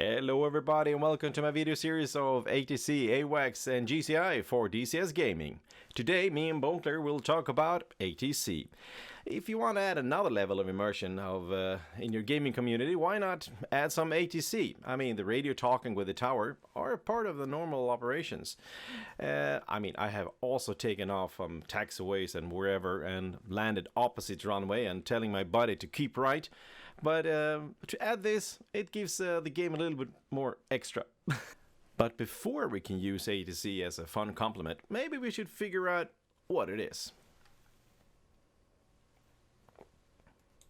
Hello everybody and welcome to my video series of ATC, AWACS and GCI for DCS gaming. Today me and Bonkler will talk about ATC. If you want to add another level of immersion in your gaming community, why not add some ATC? I mean, the radio talking with the tower are part of the normal operations. I have also taken off from taxiways and wherever and landed opposite runway and telling my buddy to keep right. But to add this, it gives the game a little bit more extra. But before we can use ATC as a fun complement, maybe we should figure out what it is.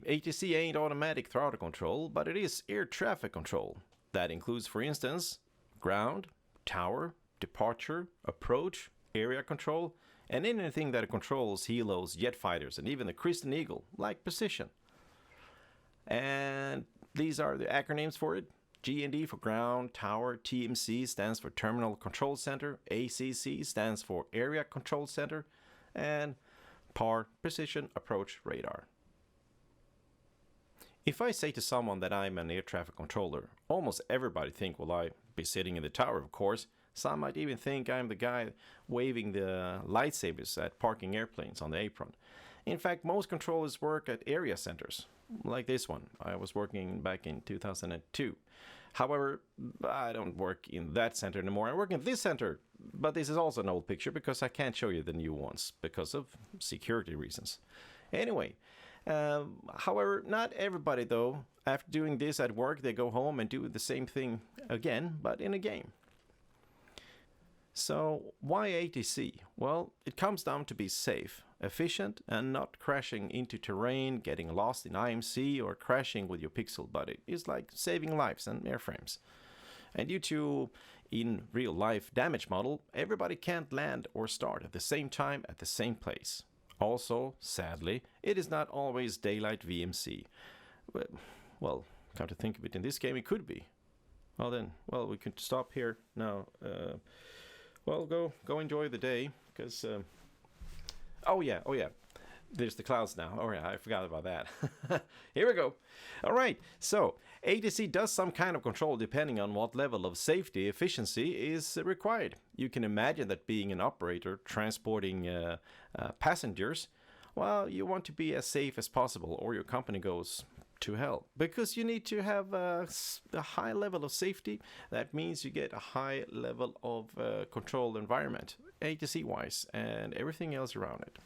ATC ain't automatic throttle control, but it is air traffic control. That includes, for instance, ground, tower, departure, approach, area control, and anything that controls helos, jet fighters, and even the Christian Eagle, like position. And these are the acronyms for it. G&D for ground, tower, TMC stands for Terminal Control Center, ACC stands for Area Control Center, and PAR, Precision Approach Radar. If I say to someone that I'm an air traffic controller, almost everybody think, well, I be sitting in the tower, of course. Some might even think I'm the guy waving the lightsabers at parking airplanes on the apron. In fact, most controllers work at area centers, like this one. I was working back in 2002. However, I don't work in that center anymore. I work in this center, but this is also an old picture because I can't show you the new ones because of security reasons. Anyway, however, not everybody though, after doing this at work, they go home and do the same thing again, but in a game. So why ATC? Well, it comes down to be safe, efficient, and not crashing into terrain, getting lost in IMC, or crashing with your pixel buddy. It's like saving lives and airframes. And due to, in real life damage model, everybody can't land or start at the same time at the same place. Also, sadly, it is not always daylight VMC. Well, come to think of it, in this game it could be. Well, we could stop here now. Well, go enjoy the day, because, oh yeah, there's the clouds now. Oh yeah, I forgot about that. Here we go. All right, so ATC does some kind of control depending on what level of safety efficiency is required. You can imagine that being an operator transporting passengers, well, you want to be as safe as possible or your company goes to hell, because you need to have a high level of safety. That means you get a high level of controlled environment, ATC wise, and everything else around it.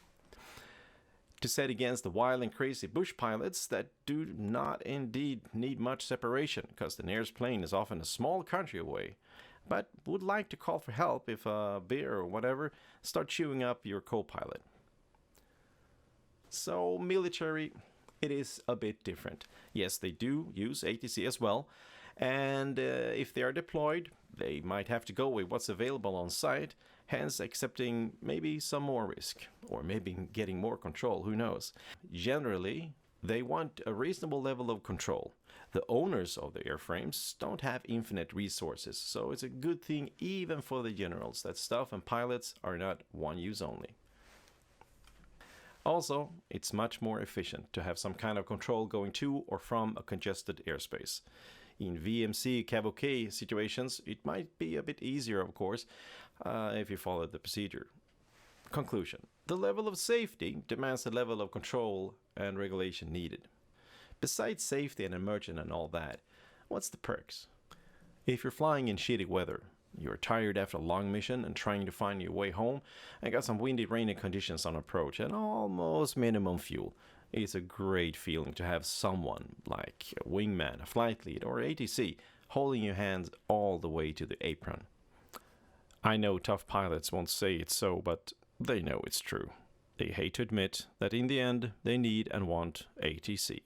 To set against the wild and crazy bush pilots that do not indeed need much separation, because the nearest plane is often a small country away, but would like to call for help if a bear or whatever start chewing up your co-pilot. So military, it is a bit different. Yes, they do use ATC as well, and if they are deployed, they might have to go with what's available on site, hence accepting maybe some more risk, or maybe getting more control, who knows. Generally, they want a reasonable level of control. The owners of the airframes don't have infinite resources, so it's a good thing even for the generals that staff and pilots are not one use only. Also, it's much more efficient to have some kind of control going to or from a congested airspace. In VMC cavalcade situations, it might be a bit easier, of course, if you follow the procedure. Conclusion: the level of safety demands the level of control and regulation needed. Besides safety and immersion and all that, what's the perks? If you're flying in shitty weather, you're tired after a long mission and trying to find your way home, and got some windy, rainy conditions on approach and almost minimum fuel, it's a great feeling to have someone like a wingman, a flight lead, or ATC holding your hands all the way to the apron. I know tough pilots won't say it's so, but they know it's true. They hate to admit that in the end they need and want ATC.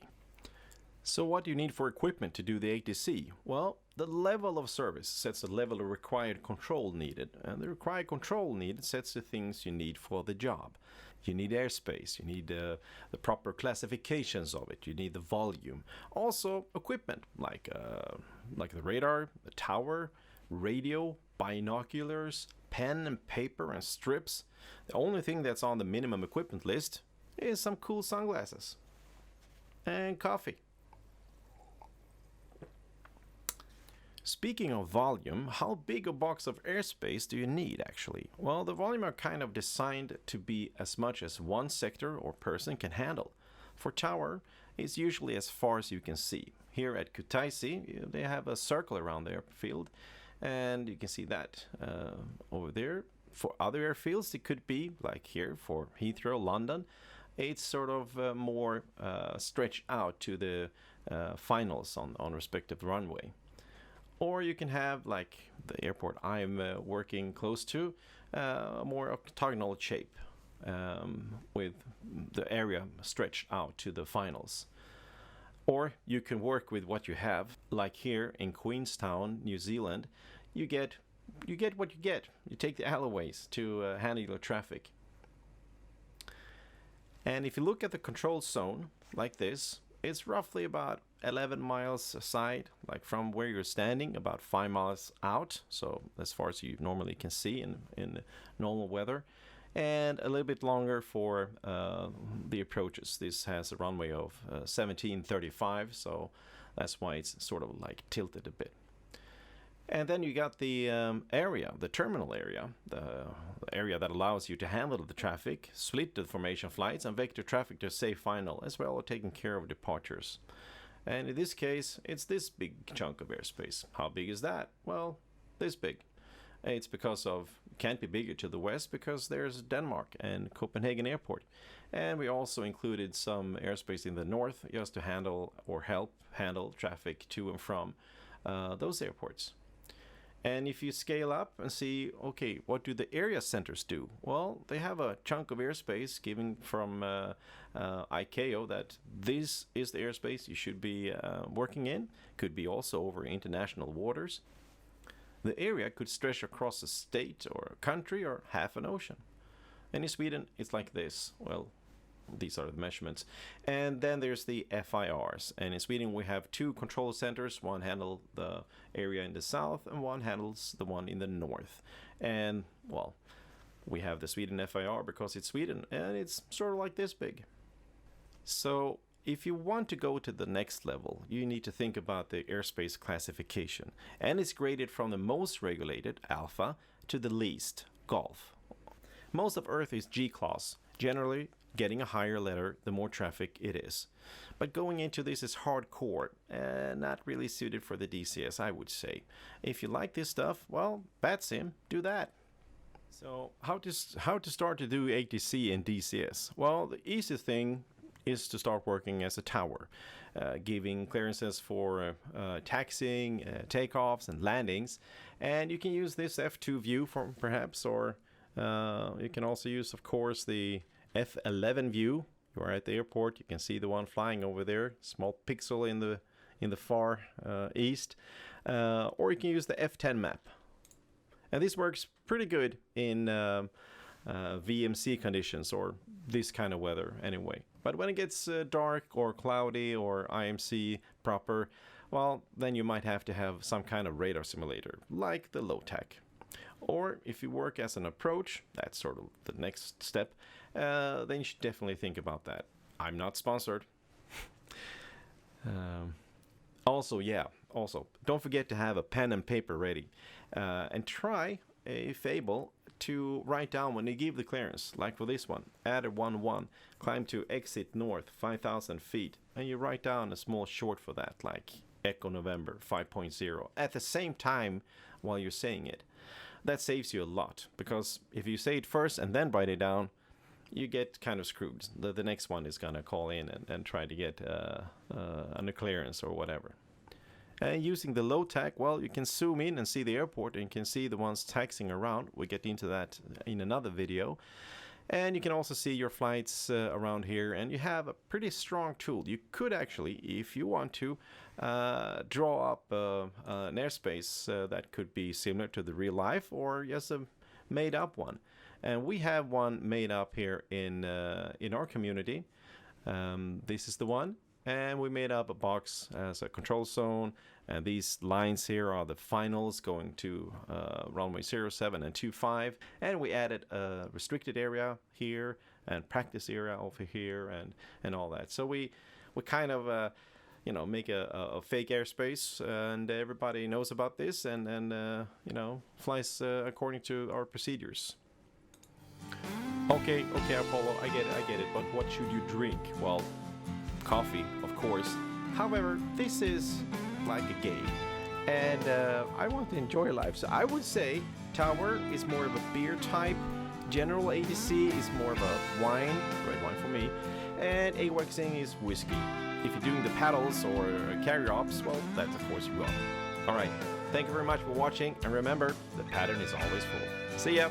So what do you need for equipment to do the ATC? Well, the level of service sets the level of required control needed, and the required control needed sets the things you need for the job. You need airspace, you need the proper classifications of it, you need the volume. Also equipment like the radar, the tower, radio, binoculars, pen and paper and strips. The only thing that's on the minimum equipment list is some cool sunglasses and coffee. Speaking of volume, how big a box of airspace do you need actually? Well, the volume are kind of designed to be as much as one sector or person can handle. For tower, it's usually as far as you can see. Here at Kutaisi, they have a circle around the airfield, and you can see that over there. For other airfields, it could be like here for Heathrow, London. It's sort of more stretched out to the finals on respective runway. Or you can have, like the airport I'm working close to, a more octagonal shape with the area stretched out to the finals. Or you can work with what you have, like here in Queenstown, New Zealand. You get what you get. You take the alleyways to handle your traffic. And if you look at the control zone like this, it's roughly about 11 miles aside, like from where you're standing, about 5 miles out, so as far as you normally can see in normal weather, and a little bit longer for the approaches. This has a runway of 1735, so that's why it's sort of like tilted a bit. And then you got the area, the terminal area, the area that allows you to handle the traffic, split the formation flights, and vector traffic to a safe final, as well as taking care of departures. And in this case, it's this big chunk of airspace. How big is that? Well, this big. It's because of, can't be bigger to the west because there's Denmark and Copenhagen Airport. And we also included some airspace in the north just to handle or help handle traffic to and from those airports. And if you scale up and see, okay, what do the area centers do? Well, they have a chunk of airspace given from ICAO that this is the airspace you should be working in. Could be also over international waters. The area could stretch across a state or a country or half an ocean. And in Sweden, it's like this. Well, these are the measurements. And then there's the FIRs. And in Sweden, we have two control centers. One handles the area in the south and one handles the one in the north. And, well, we have the Sweden FIR because it's Sweden and it's sort of like this big. So if you want to go to the next level, you need to think about the airspace classification. And it's graded from the most regulated, Alpha, to the least, Golf. Most of Earth is G-class, generally getting a higher letter the more traffic it is. But going into this is hardcore and not really suited for the DCS, I would say. If you like this stuff, well, BATSIM, do that. So how to start to do ATC and DCS? Well, the easiest thing is to start working as a tower, giving clearances for taxiing, takeoffs and landings. And you can use this F2 view for perhaps, or you can also use, of course, the F11 view. You are at the airport, you can see the one flying over there, small pixel in the far east, or you can use the F10 map. And this works pretty good in VMC conditions or this kind of weather anyway. But when it gets dark or cloudy or IMC proper, well, then you might have to have some kind of radar simulator, like the low-tech. Or if you work as an approach, that's sort of the next step, then you should definitely think about that. I'm not sponsored. Also, don't forget to have a pen and paper ready. And try, if able, to write down when you give the clearance, like for this one, Adder 11, climb to exit north 5,000 feet, and you write down a small short for that, like Echo November 5.0, at the same time while you're saying it. That saves you a lot, because if you say it first and then write it down, you get kind of screwed. The next one is going to call in and try to get a clearance or whatever. And using the low tack, well, you can zoom in and see the airport and you can see the ones taxiing around. We'll get into that in another video. And you can also see your flights around here, and you have a pretty strong tool. You could actually, if you want to, draw up an airspace that could be similar to the real life or just a made up one. And we have one made up here in our community. This is the one. And we made up a box as a control zone, and these lines here are the finals going to runway 07 and 25, and we added a restricted area here and practice area over here and all that. So we kind of you know, make a fake airspace, and everybody knows about this, and you know, flies according to our procedures. Okay, Apollo, I get it, but what should you drink? Well, coffee, of course. However, this is like a game, and I want to enjoy life, so I would say Tower is more of a beer type, General ATC is more of a wine, red wine for me, and AWACSing is whiskey. If you're doing the paddles or carrier ops, well, that's of course rum. Alright, thank you very much for watching, and remember, the pattern is always full. See ya!